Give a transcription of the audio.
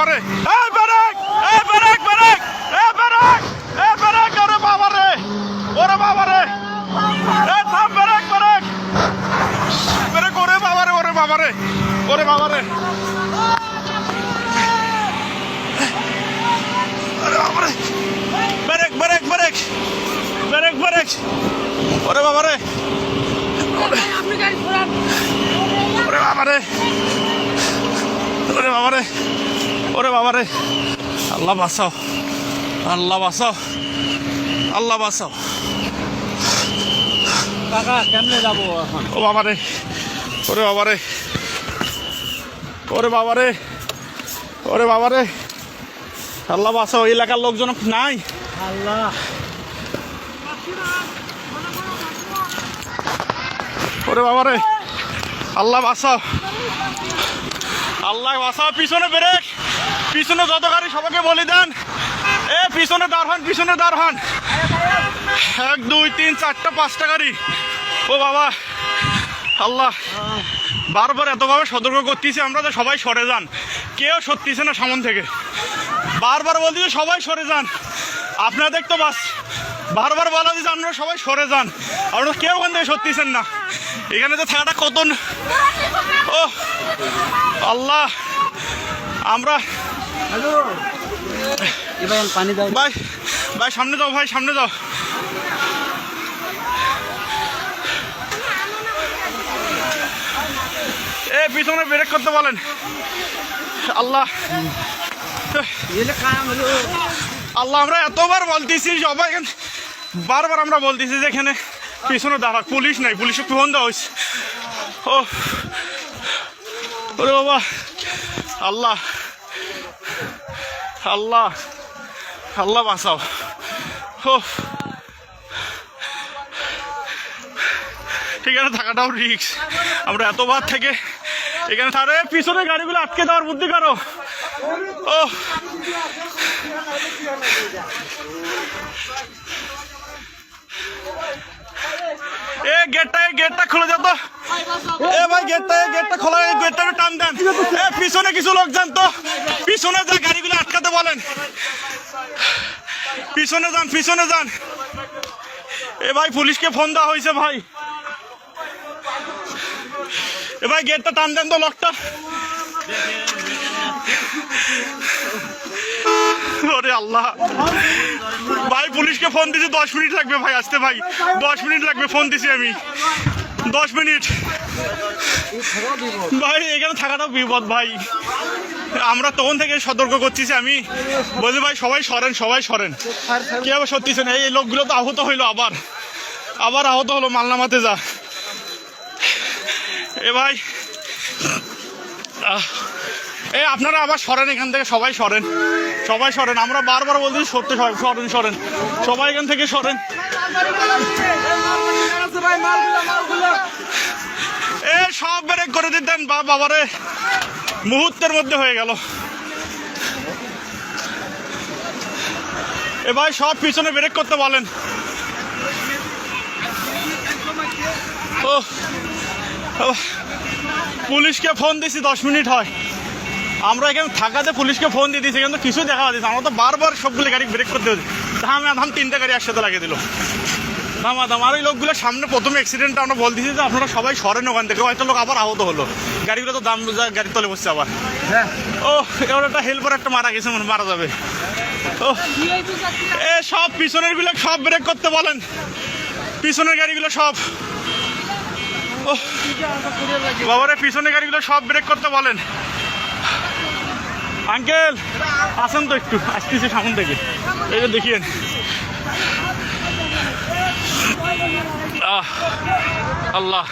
বাবারে এই ব্রেক এই ব্রেক ব্রেক এই ব্রেক এই ব্রেক ওরে বাবারে এই থাম ব্রেক ব্রেক ব্রেক ওরে বাবারে ওরে বাবারে ওরে বাবারে ওরে বাবারে break break break break break ওরে বাবারে ওরে বাবারে ওরে বাবারে ওরে বাবারে আল্লাহ বাঁচাও আল্লাহ বাঁচাও আল্লাহ বাঁচাও কাকা কেমনে যাবো এখন? ও বাবারে ওরে বাবারে ওরে বাবারে ওরে বাবারে আল্লাহ বাঁচাও এলাকার লোকজন নাই আল্লাহ ওরে বাবারে আল্লাহ বাঁচাও আল্লাহ বাঁচাও পিছনে ব্রেক পিছনে যত গাড়ি সবাইকে বলে দেন এ পিছনে দাঁড় হন পিছনে দাঁড় হন 1 2 3 4টা 5টা গাড়ি ও বাবা আল্লাহ বারবার এতভাবে সতর্ক করতেছি আমরা যে সবাই সরে যান কেউ সরতেছে না সামন থেকে বারবার বলতেছি সবাই সরে যান আপনাদের তো বাস বারবার বলা দিচ্ছে আপনারা সবাই সরে যান আপনারা কেউ ওখান থেকে সরতেছেন না এখানে তো থাকাটা কত ও আল্লাহ আমরা পানি দাও ভাই ভাই সামনে যাও ভাই সামনে যাও এ পিছনে ব্রেক করতে বলেন আল্লাহ আল্লাহ আমরা এতবার বলতেছি সবাই বারবার আমরা বলতেছি যে এখানে পিছনে দাঁড়া পুলিশ নাই পুলিশে ফোন দেওয়া হয়েছে ও ওরে বাবা আল্লাহ আল্লাহ আল্লাহ বাঁচাও ও এখানে থাকাটাও রিস্ক আমরা এতবার থেকে এখানে তারে পিছনে গাড়িগুলো আটকে দেওয়ার বুদ্ধি করো ও এ গেটটা খুলে যাও তো এ ভাই গেটটা খোলা গেটটা টান দেন এ পিছনে কিছু লোক যান তো পিছনে যা গাড়িগুলো আটকাতে বলেন পিছনে যান এ ভাই পুলিশকে ফোন দেওয়া হয়েছে ভাই এ ভাই গেটটা টান দেন তো লকটা ওরে আল্লাহ ভাই পুলিশকে ফোন দিছি 10 মিনিট লাগবে ভাই আসতে ভাই 10 মিনিট লাগবে ফোন দিছি আমি 10 মিনিট ভাই এখানে থাকাটাও বিপদ ভাই আমরা তখন থেকে সতর্ক করতেছি আমি বলি ভাই সবাই সরেন কেউ সত্যিছে না এই লোকগুলো তো আহত হইলো আবার আহত হলো মালনামাতে যা এ ভাই এ আপনারা আবার সরেন এখান থেকে সবাই সরেন আমরা বারবার বলছি সত্যি সরেন সবাই এখান থেকে সরেন এ সব ব্রেক করে দিতেন বাবারে মুহূর্তের মধ্যে হয়ে গেল এ ভাই সব পিছনে ব্রেক করতে বলেন ও পুলিশকে ফোন দিছি 10 মিনিট হয় আমরা এখানে থাকাতে পুলিশকে ফোন দিয়ে দিয়েছি কিন্তু কিছু দেখা দিচ্ছে আমরা তো বারবার সবগুলো গাড়ি ব্রেক করতে হচ্ছে ধাম 3টা গাড়ি একসাথে লাগিয়ে দিল দাম আর ওই লোকগুলোর সামনে প্রথমে অ্যাক্সিডেন্টটা আমরা বলতেছি যে আপনারা সবাই সরেন ওখান থেকে হয়তো লোক আবার আহত হলো গাড়িগুলো তো দাম গাড়ির তলে বসছে আবার ও এবার একটা হেল্পার একটা মারা গেছে মারা যাবে ও এ সব পিছনের গুলো সব ব্রেক করতে বলেন পিছনের গাড়িগুলো সব ও বাবারে পিছনের গাড়িগুলো সব ব্রেক করতে বলেন আঙ্কেল আসেন তো একটু আসতেছি সামন থেকে এই যে দেখিয়েন আল্লাহ